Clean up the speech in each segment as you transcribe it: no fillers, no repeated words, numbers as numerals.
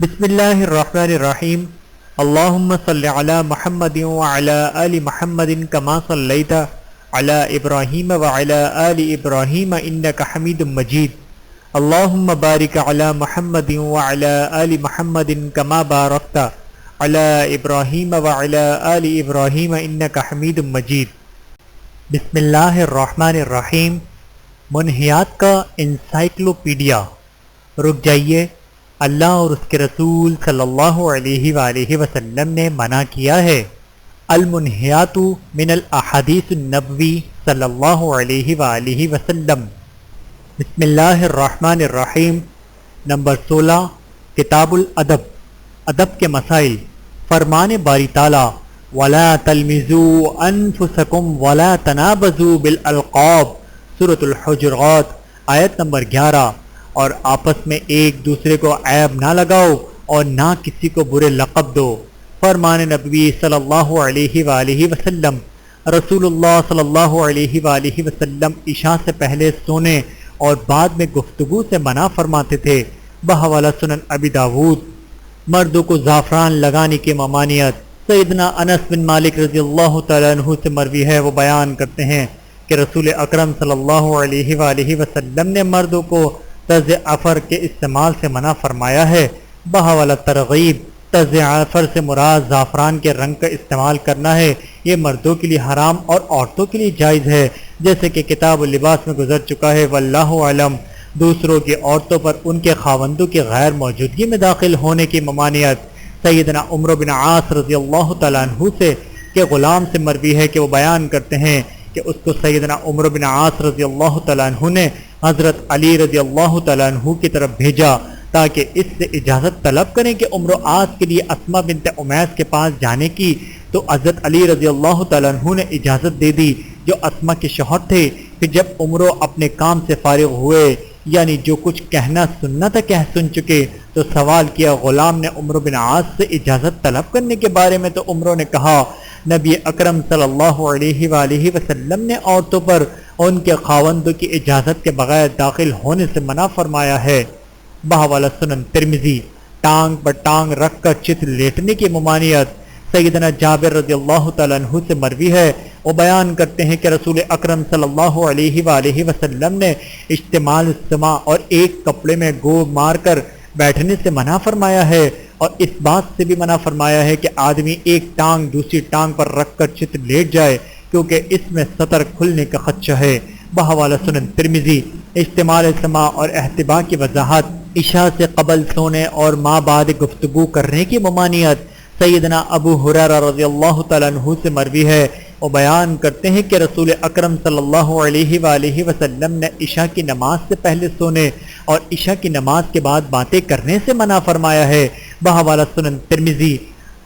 بسم اللہ الرحمن الرحیم اللہم صلی علی محمد وعلی آل محمد کما صلیت علی ابراہیم وعلی آل ابراہیم انک حمید مجید اللہم بارک علی محمد وعلی آل محمد کما بارکت علی ابراہیم وعلی آل ابراہیم انک حمید مجید۔ بسم اللہ الرحمن الرحیم۔ منہیات کا انسائکلوپیڈیا۔ رک جائیے، اللہ اور اس کے رسول صلی اللہ علیہ وآلہ وسلم نے منع کیا ہے۔ المنہیات من الاحادیث النبوی صلی اللہ علیہ وآلہ وسلم۔ بسم اللہ الرحمن الرحیم۔ نمبر 16، کتاب الادب، ادب کے مسائل۔ فرمان باری تعالی وَلَا تَلْمِزُوا أَنفُسَكُمْ وَلَا تَنَابَزُوا بِالْأَلْقَابِ، سورۃ الحجرات، آیت نمبر 11۔ اور آپس میں ایک دوسرے کو عیب نہ لگاؤ اور نہ کسی کو برے لقب دو۔ فرمان نبوی صلی اللہ علیہ وآلہ وسلم۔ رسول اللہ صلی اللہ علیہ وآلہ وسلم عشاء سے پہلے سونے اور بعد میں گفتگو سے منع فرماتے تھے۔ بحوالہ سنن ابی داود۔ مردوں کو زعفران لگانے کی ممانعت۔ سیدنا انس بن مالک رضی اللہ تعالیٰ عنہ سے مروی ہے، وہ بیان کرتے ہیں کہ رسول اکرم صلی اللہ علیہ وآلہ وسلم نے مردوں کو طرز عفر کے استعمال سے منع فرمایا ہے۔ بحوالہ ترغیب۔ طرز عفر سے مراد زعفران کے رنگ کا استعمال کرنا ہے۔ یہ مردوں کے لیے حرام اور عورتوں کے لیے جائز ہے، جیسے کہ کتاب اللباس میں گزر چکا ہے۔ واللہ اعلم۔ دوسروں کی عورتوں پر ان کے خاوندوں کی غیر موجودگی میں داخل ہونے کی ممانعت۔ سیدنا عمرو بن عاص رضی اللہ تعالیٰ عنہ سے کہ غلام سے مروی ہے کہ وہ بیان کرتے ہیں کہ اس کو سیدنا عمرو بن عاص رضی اللہ تعالیٰ عنہ نے حضرت علی رضی اللہ تعالیٰ عنہ کی طرف بھیجا تاکہ اس سے اجازت طلب کریں کہ عمرو عاص کے لیے اسما بنت امیس کے پاس جانے کی، تو حضرت علی رضی اللہ تعالیٰ عنہ نے اجازت دے دی جو اسما کے شوہر تھے۔ پھر جب عمرو اپنے کام سے فارغ ہوئے، یعنی جو کچھ کہنا سننا تھا کہہ سن چکے، تو سوال کیا غلام نے عمرو بن عاص سے اجازت طلب کرنے کے بارے میں، تو عمرو نے کہا نبی اکرم صلی اللہ علیہ وآلہ وسلم نے عورتوں پر ان کے خاوندوں کی اجازت کے بغیر داخل ہونے سے منع فرمایا ہے۔ بحوالہ سنن ترمذی۔ ٹانگ پر ٹانگ رکھ کر چت لیٹنے کی ممانعت۔ سیدنا جابر رضی اللہ تعالیٰ عنہ سے مروی ہے، وہ بیان کرتے ہیں کہ رسول اکرم صلی اللہ علیہ وآلہ وسلم نے اجتماع السماع اور ایک کپڑے میں گو مار کر بیٹھنے سے منع فرمایا ہے، اور اس بات سے بھی منع فرمایا ہے کہ آدمی ایک ٹانگ دوسری ٹانگ پر رکھ کر چت لیٹ جائے، کیونکہ اس میں سطر کھلنے کا خدشہ ہے۔ بحوالہ سنن ترمذی۔ اجتماع السماع اور احتباء کی وضاحت۔ عشاء سے قبل سونے اور ما بعد گفتگو کرنے کی ممانعت۔ سیدنا ابو ہریرہ رضی اللہ تعالیٰ عنہ سے مروی ہے، وہ بیان کرتے ہیں کہ رسول اکرم صلی اللہ علیہ وآلہ وسلم نے عشاء کی نماز سے پہلے سونے اور عشاء کی نماز کے بعد باتیں کرنے سے منع فرمایا ہے۔ بحوالہ سنن ترمذی۔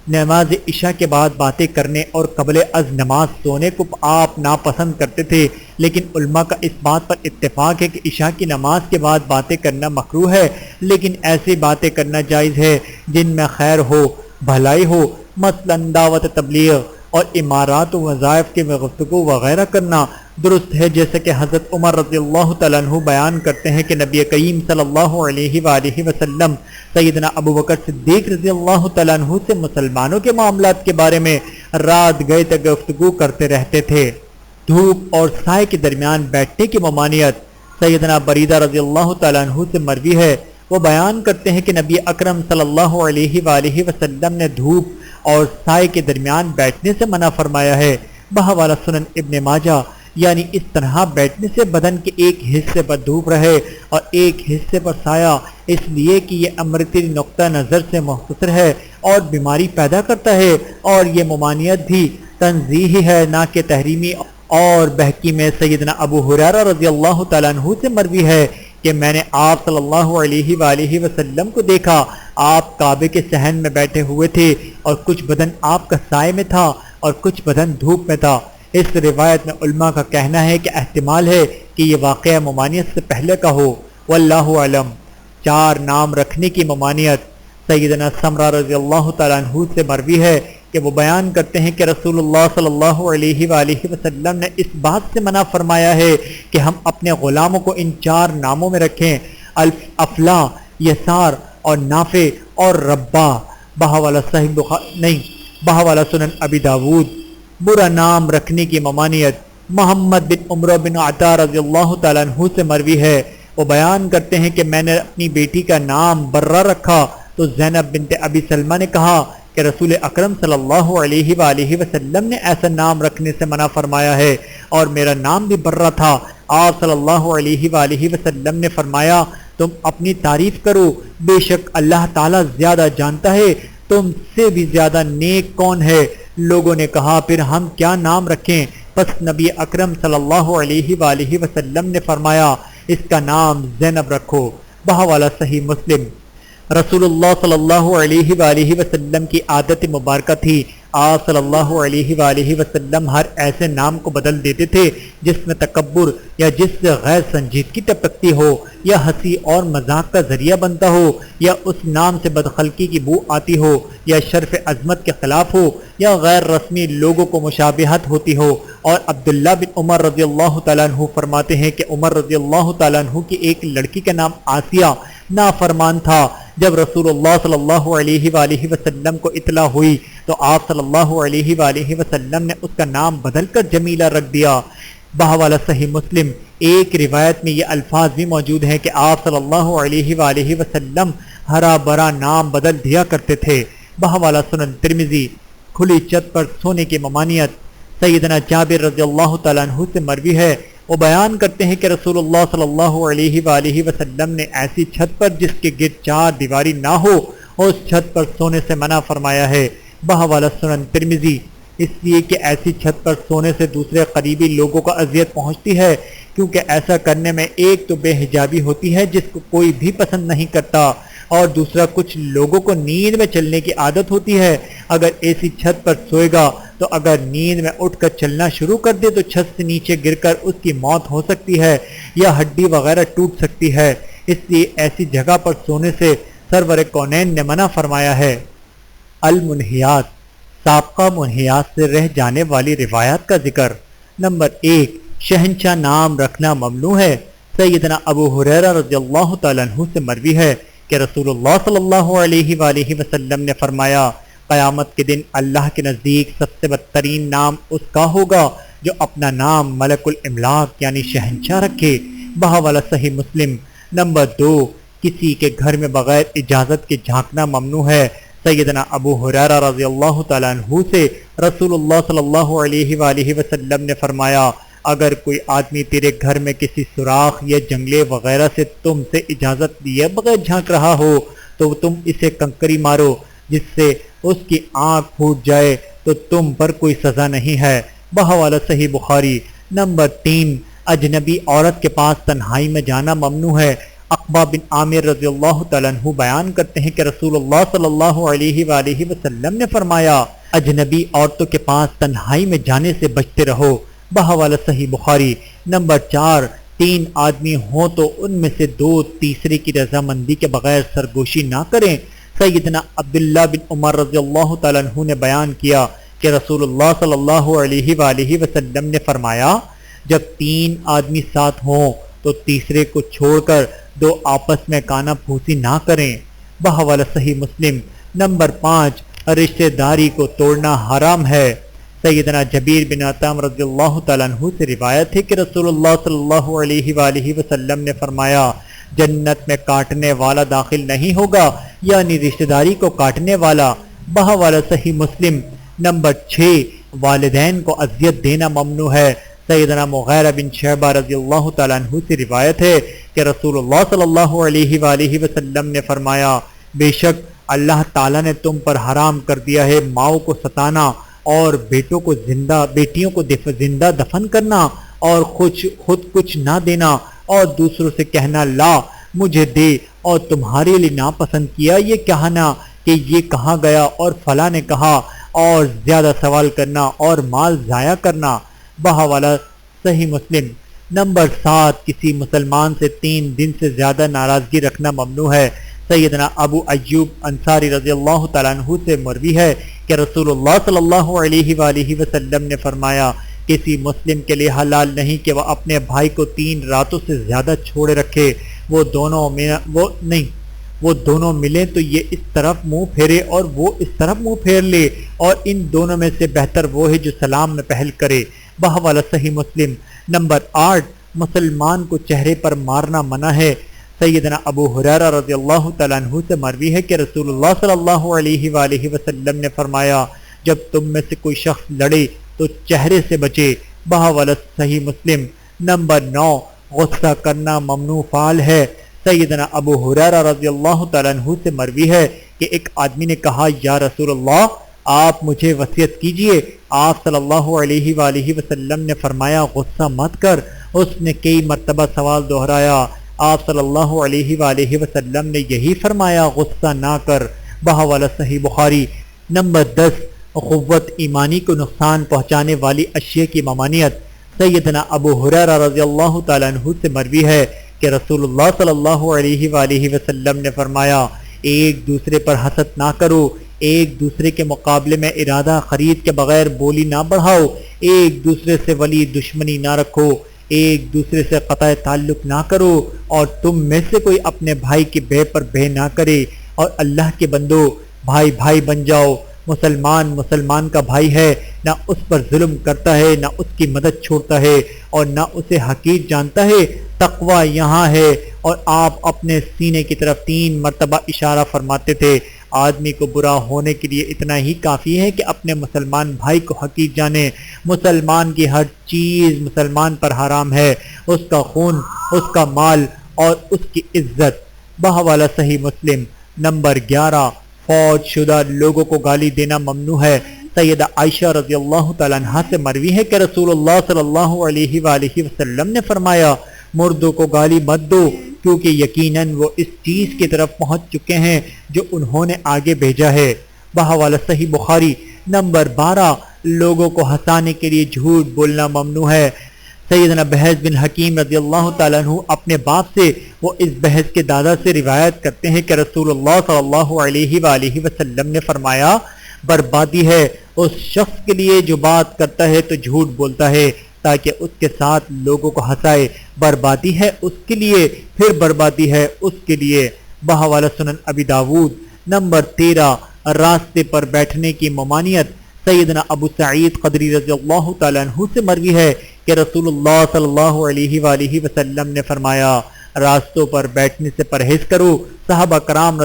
نماز عشاء کے بعد باتیں کرنے اور قبل از نماز سونے کو آپ ناپسند کرتے تھے، لیکن علماء کا اس بات پر اتفاق ہے کہ عشاء کی نماز کے بعد باتیں کرنا مکروہ ہے، لیکن ایسی باتیں کرنا جائز ہے جن میں خیر ہو، بھلائی ہو، مثلا دعوت تبلیغ اور امارات و وظائف کے گفتگو وغیرہ کرنا درست ہے، جیسے کہ حضرت عمر رضی اللہ تعالیٰ عنہ بیان کرتے ہیں کہ نبی کریم صلی اللہ علیہ وآلہ وسلم سیدنا ابو بکر صدیق رضی اللہ تعالیٰ عنہ سے مسلمانوں کے معاملات کے بارے میں رات گئے تک گفتگو کرتے رہتے تھے۔ دھوپ اور سائے کے درمیان بیٹھنے کی ممانعت۔ سیدنا بریدہ رضی اللہ تعالیٰ عنہ سے مروی ہے، وہ بیان کرتے ہیں کہ نبی اکرم صلی اللہ علیہ وآلہ وسلم نے دھوپ اور سائے کے درمیان بیٹھنے سے منع فرمایا ہے۔ بحوالہ سنن ابن ماجہ۔ یعنی اس طرح بیٹھنے سے بدن کے ایک حصے پر دھوپ رہے اور ایک حصے پر سایہ، اس لیے کہ یہ امرتی نقطہ نظر سے مختصر ہے اور بیماری پیدا کرتا ہے، اور یہ ممانعت بھی تنزیہی ہے نہ کہ تحریمی۔ اور بہقی میں سیدنا ابو ہریرہ رضی اللہ تعالیٰ عنہ سے مروی ہے کہ میں نے آپ صلی اللہ علیہ وآلہ وسلم کو دیکھا، آپ کعبے کے صحن میں بیٹھے ہوئے تھے اور کچھ بدن آپ کا سائے میں تھا اور کچھ بدن دھوپ میں تھا۔ اس روایت میں علماء کا کہنا ہے کہ احتمال ہے کہ یہ واقعہ ممانعت سے پہلے کا ہو۔ واللہ اعلم۔ 4 نام رکھنے کی ممانعت۔ سیدنا سمرہ رضی اللہ تعالیٰ عنہ سے مروی ہے کہ وہ بیان کرتے ہیں کہ رسول اللہ صلی اللہ علیہ وآلہ وسلم نے اس بات سے منع فرمایا ہے کہ ہم اپنے غلاموں کو ان 4 ناموں میں رکھیں: افلا، یسار، اور نافع اور ربا۔ بہاوالا صحیح بہاوالا سنن ابی داود۔ برا نام رکھنے کی ممانعت محمد بن عمرو بن عطا رضی اللہ تعالیٰ عنہ سے مروی ہے۔ وہ بیان کرتے ہیں کہ میں نے اپنی بیٹی کا نام برہ رکھا تو زینب بنت ابی سلمہ نے کہا کہ رسول اکرم صلی اللہ علیہ وآلہ وسلم نے ایسا نام رکھنے سے منع فرمایا ہے، اور میرا نام بھی برہ تھا۔ آپ صلی اللہ علیہ وآلہ وسلم نے فرمایا تم اپنی تعریف کرو، بے شک اللہ تعالیٰ زیادہ جانتا ہے تم سے بھی زیادہ نیک کون ہے۔ لوگوں نے کہا پھر ہم کیا نام رکھیں؟ پس نبی اکرم صلی اللہ علیہ وآلہ وسلم نے فرمایا اس کا نام زینب رکھو۔ بہاوالا صحیح مسلم۔ رسول اللہ صلی اللہ علیہ وآلہ وسلم کی عادت مبارکہ تھی، آپ صلی اللہ علیہ وآلہ وسلم ہر ایسے نام کو بدل دیتے تھے جس میں تکبر یا جس سے غیر سنجیدگی ٹپکتی ہو، یا ہنسی اور مذاق کا ذریعہ بنتا ہو، یا اس نام سے بدخلقی کی بو آتی ہو، یا شرف عظمت کے خلاف ہو، یا غیر رسمی لوگوں کو مشابہت ہوتی ہو۔ اور عبداللہ بن عمر رضی اللہ تعالیٰ عنہ فرماتے ہیں کہ عمر رضی اللہ تعالیٰ عنہ کی ایک لڑکی کا نام آسیہ نافرمان تھا۔ جب رسول اللہ صلی اللہ علیہ وآلہ وسلم کو اطلاع ہوئی تو آپ صلی اللہ علیہ وآلہ وسلم نے اس کا نام بدل کر جمیلہ رکھ دیا۔ بہاوالا صحیح مسلم۔ ایک روایت میں یہ الفاظ بھی موجود ہیں کہ آپ صلی اللہ علیہ وآلہ وسلم ہرا برا نام بدل دیا کرتے تھے۔ بہاوالا سنن ترمذی۔ کھلی چھت پر سونے کی ممانعت سیدنا جابر رضی اللہ تعالیٰ عنہ سے مروی ہے، وہ بیان کرتے ہیں کہ رسول اللہ صلی اللہ علیہ وآلہ وسلم نے ایسی چھت پر جس کے گرد چار دیواری نہ ہو اس چھت پر سونے سے منع فرمایا ہے۔ بہاوالا سنن ترمذی۔ اس لیے کہ ایسی چھت پر سونے سے دوسرے قریبی لوگوں کو اذیت پہنچتی ہے، کیونکہ ایسا کرنے میں ایک تو بے حجابی ہوتی ہے جس کو کوئی بھی پسند نہیں کرتا، اور دوسرا کچھ لوگوں کو نیند میں چلنے کی عادت ہوتی ہے۔ اگر ایسی چھت پر سوئے گا تو اگر نیند میں اٹھ کر چلنا شروع کر دے تو چھت سے نیچے گر کر اس کی موت ہو سکتی ہے یا ہڈی وغیرہ ٹوٹ سکتی ہے، اس لیے ایسی جگہ پر سونے سے سرور کونین نے منع فرمایا ہے۔ المنہیات، سابقہ منہیات سے رہ جانے والی روایات کا ذکر۔ نمبر 1، شہنشاہ نام رکھنا ممنوع ہے۔ سیدنا ابو ہریرہ رضی اللہ تعالیٰ عنہ سے مروی ہے کہ رسول اللہ صلی اللہ علیہ وآلہ وسلم نے فرمایا قیامت کے دن اللہ کے نزدیک سب سے بدترین نام اس کا ہوگا جو اپنا نام ملک الاملاک یعنی شہنشاہ رکھے۔ بہاوالا صحیح مسلم۔ نمبر 2، کسی کے گھر میں بغیر اجازت کے جھانکنا ممنوع ہے۔ سیدنا ابو ہریرہ رضی اللہ تعالیٰ عنہ سے رسول اللہ صلی اللہ علیہ وآلہ وسلم نے فرمایا اگر کوئی آدمی تیرے گھر میں کسی سوراخ یا جنگلے وغیرہ سے تم سے اجازت لیے بغیر جھانک رہا ہو تو تم اسے کنکری مارو جس سے اس کی آنکھ پھوٹ جائے تو تم پر کوئی سزا نہیں ہے۔ بہاوالا صحیح بخاری۔ نمبر 3، اجنبی عورت کے پاس تنہائی میں جانا ممنوع ہے۔ عقبہ بن عامر رضی اللہ تعالیٰ عنہ بیان کرتے ہیں کہ رسول اللہ صلی اللہ علیہ وآلہ وسلم نے فرمایا اجنبی عورتوں کے پاس تنہائی میں جانے سے بچتے رہو۔ بہاوالا صحیح بخاری۔ نمبر 4، 3 آدمی ہوں تو ان میں سے 2 تیسرے کی رضامندی کے بغیر سرگوشی نہ کریں۔ سیدنا عبداللہ بن عمر رضی اللہ تعالیٰ عنہ نے بیان کیا کہ رسول اللہ صلی اللہ علیہ وآلہ وسلم نے فرمایا جب 3 آدمی ساتھ ہوں تو تیسرے کو چھوڑ کر 2 آپس میں کانا پھوسی نہ کریں۔ بہاوالا صحیح مسلم۔ نمبر 5، رشتہ داری کو توڑنا حرام ہے۔ سیدنا جبیر بن عطام رضی اللہ تعالیٰ عنہ سے روایت ہے کہ رسول اللہ صلی اللہ علیہ وآلہ وسلم نے فرمایا جنت میں کاٹنے والا داخل نہیں ہوگا یعنی رشتہ داری کو کاٹنے والا۔ بہاوالا صحیح مسلم۔ نمبر 6، والدین کو اذیت دینا ممنوع ہے۔ سیدنا مغیرہ بن شعبہ رضی اللہ تعالیٰ عنہ سے روایت ہے کہ رسول اللہ صلی اللہ علیہ وآلہ وسلم نے فرمایا بے شک اللہ تعالیٰ نے تم پر حرام کر دیا ہے ماؤں کو ستانا اور بیٹیوں کو زندہ دفن کرنا اور خود کچھ نہ دینا اور دوسروں سے کہنا لا مجھے دے اور تمہارے لیے ناپسند کیا یہ کہنا کہ یہ کہاں گیا اور فلاں نے کہا اور زیادہ سوال کرنا اور مال ضائع کرنا۔ بہاوالا صحیح مسلم۔ نمبر 7، کسی مسلمان سے 3 دن سے زیادہ ناراضگی رکھنا ممنوع ہے۔ سیدنا ابو ایوب انصاری رضی اللہ تعالیٰ عنہ سے مروی ہے کہ رسول اللہ صلی اللہ علیہ وآلہ وسلم نے فرمایا کسی مسلم کے لیے حلال نہیں کہ وہ اپنے بھائی کو 3 راتوں سے زیادہ چھوڑے رکھے، وہ دونوں ملیں تو یہ اس طرف منہ پھیرے اور وہ اس طرف منہ پھیر لے، اور ان دونوں میں سے بہتر وہ ہے جو سلام میں پہل کرے۔ بحوالہ صحیح مسلم۔ نمبر 8، مسلمان کو چہرے پر مارنا منع ہے۔ سیدنا ابو ہریرہ رضی اللہ تعالیٰ عنہ سے مروی ہے کہ رسول اللہ صلی اللہ علیہ وآلہ وسلم نے فرمایا، جب تم میں سے کوئی شخص لڑے تو چہرے سے بچے۔ بحوالہ صحیح مسلم۔ نمبر 9، غصہ کرنا ممنوع فعل ہے۔ سیدنا ابو ہریرہ رضی اللہ تعالیٰ عنہ سے مروی ہے کہ ایک آدمی نے کہا، یا رسول اللہ آپ مجھے وصیت کیجئے۔ آپ صلی اللہ علیہ وآلہ وسلم نے فرمایا، غصہ مت کر۔ اس نے کئی مرتبہ سوال دہرایا، آپ صلی اللہ علیہ وآلہ وسلم نے یہی فرمایا، غصہ نہ کر۔ بحوالہ صحیح بخاری۔ نمبر 10، اخوت ایمانی کو نقصان پہنچانے والی اشیاء کی ممانعت۔ سیدنا ابو ہریرہ رضی اللہ تعالیٰ عنہ سے مروی ہے کہ رسول اللہ صلی اللہ علیہ وآلہ وسلم نے فرمایا، ایک دوسرے پر حسد نہ کرو، ایک دوسرے کے مقابلے میں ارادہ خرید کے بغیر بولی نہ بڑھاؤ، ایک دوسرے سے ولی دشمنی نہ رکھو، ایک دوسرے سے قطع تعلق نہ کرو، اور تم میں سے کوئی اپنے بھائی کے بے پر بے نہ کرے، اور اللہ کے بندو بھائی بھائی بن جاؤ۔ مسلمان کا بھائی ہے، نہ اس پر ظلم کرتا ہے، نہ اس کی مدد چھوڑتا ہے، اور نہ اسے حقیر جانتا ہے۔ تقوی یہاں ہے۔ اور آپ اپنے سینے کی طرف 3 مرتبہ اشارہ فرماتے تھے۔ آدمی کو برا ہونے کے لیے اتنا ہی کافی ہے کہ اپنے مسلمان بھائی کو حقیر جانے۔ مسلمان کی ہر چیز مسلمان پر حرام ہے، اس کا خون، اس کا مال اور اس کی عزت۔ بحوالہ صحیح مسلم۔ نمبر 11، فوت شدہ لوگوں کو گالی دینا ممنوع ہے۔ سیدہ عائشہ رضی اللہ تعالیٰ عنہ سے مروی ہے کہ رسول اللہ صلی اللہ علیہ وآلہ وسلم نے فرمایا، مردوں کو گالی مت دو، کیونکہ یقیناً وہ اس چیز کی طرف پہنچ چکے ہیں جو انہوں نے آگے بھیجا ہے۔ بحوالہ صحیح بخاری۔ نمبر 12، لوگوں کو ہنسانے کے لیے جھوٹ بولنا ممنوع ہے۔ سیدنا بحیث بن حکیم رضی اللہ تعالیٰ عنہ اپنے باپ سے، وہ اس بحیث کے دادا سے روایت کرتے ہیں کہ رسول اللہ صلی اللہ علیہ وآلہ وسلم نے فرمایا، بربادی ہے اس شخص کے لیے جو بات کرتا ہے تو جھوٹ بولتا ہے تاکہ اس کے ساتھ لوگوں کو ہنسائے، بربادی ہے اس کے لیے، پھر بربادی ہے اس کے لیے۔ بحوالہ سنن ابی داود۔ نمبر 13، راستے پر بیٹھنے کی ممانعت۔ سیدنا ابو سعید خدری رضی اللہ تعالیٰ عنہ سے مروی ہے کہ رسول اللہ صلی اللہ علیہ وآلہ وسلم نے فرمایا، راستوں پر بیٹھنے سے پرہیز کرو۔ صحابہ کرام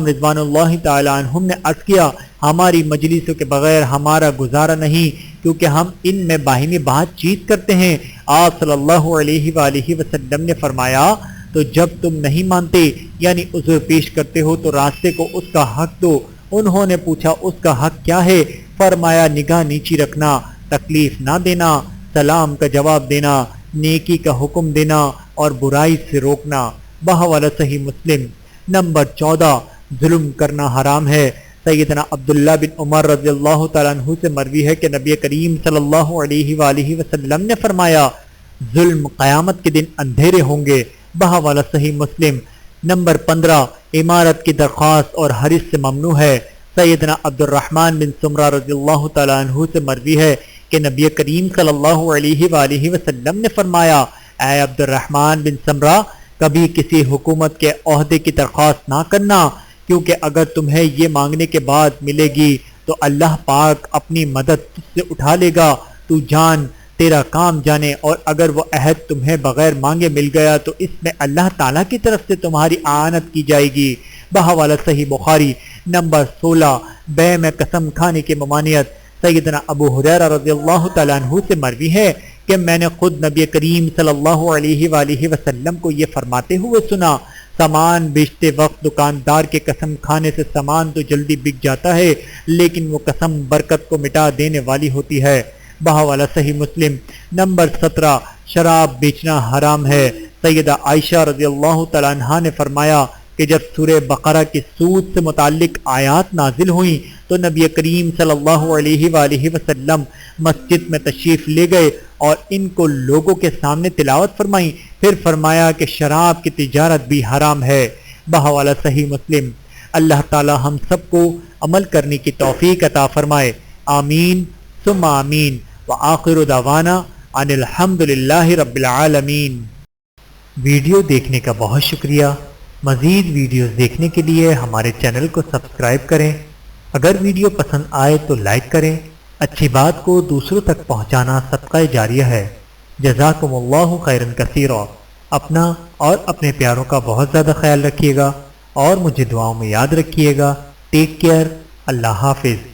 رضوان اللہ تعالیٰ عنہم نے عرض کیا، ہماری مجلسوں کے بغیر ہمارا گزارا نہیں، کیونکہ ہم ان میں باہمی بات چیت کرتے ہیں۔ آپ صلی اللہ علیہ وآلہ وسلم نے فرمایا، تو جب تم نہیں مانتے یعنی عذر پیش کرتے ہو تو راستے کو اس کا حق دو۔ انہوں نے پوچھا، اس کا حق کیا ہے؟ فرمایا، نگاہ نیچی رکھنا، تکلیف نہ دینا، سلام کا جواب دینا، نیکی کا حکم دینا اور برائی سے روکنا۔ بحوالہ صحیح مسلم۔ نمبر 14، ظلم کرنا حرام ہے۔ سیدنا عبداللہ بن عمر رضی اللہ تعالیٰ عنہ سے مروی ہے کہ نبی کریم صلی اللہ علیہ وآلہ وسلم نے فرمایا، ظلم قیامت کے دن اندھیرے ہوں گے۔ بحوالہ صحیح مسلم۔ نمبر 15، امارت کی درخواست اور حرص سے ممنوع ہے۔ سیدنا عبد الرحمن بن سمرہ رضی اللہ تعالیٰ عنہ سے مروی ہے کہ نبی کریم صلی اللہ علیہ وآلہ وسلم نے فرمایا، اے عبد الرحمن بن سمرہ، کبھی کسی حکومت کے عہدے کی درخواست نہ کرنا، کیونکہ اگر تمہیں یہ مانگنے کے بعد ملے گی تو اللہ پاک اپنی مدد تجھ سے اٹھا لے گا، تو جان تیرا کام جانے، اور اگر وہ عہد تمہیں بغیر مانگے مل گیا تو اس میں اللہ تعالیٰ کی طرف سے تمہاری اعانت کی جائے گی۔ بحوالہ صحیح بخاری۔ نمبر 16، بیع میں قسم کھانے کی ممانعت۔ سیدنا ابو ہریرہ رضی اللہ تعالیٰ عنہ سے مروی ہے کہ میں نے خود نبی کریم صلی اللہ علیہ وآلہ وسلم کو یہ فرماتے ہوئے سنا، سامان بیچتے وقت دکاندار کے قسم کھانے سے سامان تو جلدی بک جاتا ہے، لیکن وہ قسم برکت کو مٹا دینے والی ہوتی ہے۔ بحوالہ صحیح مسلم۔ نمبر 17، شراب بیچنا حرام ہے۔ سیدہ عائشہ رضی اللہ تعالیٰ عنہا نے فرمایا کہ جب سورہ بقرہ کی سود سے متعلق آیات نازل ہوئیں تو نبی کریم صلی اللہ علیہ وآلہ وسلم مسجد میں تشریف لے گئے اور ان کو لوگوں کے سامنے تلاوت فرمائیں، پھر فرمایا کہ شراب کی تجارت بھی حرام ہے۔ بحوالہ صحیح مسلم۔ اللہ تعالی ہم سب کو عمل کرنے کی توفیق عطا فرمائے، آمین ثم آمین۔ وآخر دعوانا ان الحمد للہ رب العالمین۔ ویڈیو دیکھنے کا بہت شکریہ۔ مزید ویڈیوز دیکھنے کے لیے ہمارے چینل کو سبسکرائب کریں۔ اگر ویڈیو پسند آئے تو لائک کریں۔ اچھی بات کو دوسروں تک پہنچانا صدقہ جاریہ ہے۔ جزاکم اللہ خیرا کثیرا۔ اپنا اور اپنے پیاروں کا بہت زیادہ خیال رکھیے گا اور مجھے دعاؤں میں یاد رکھیے گا۔ Take care. اللہ حافظ۔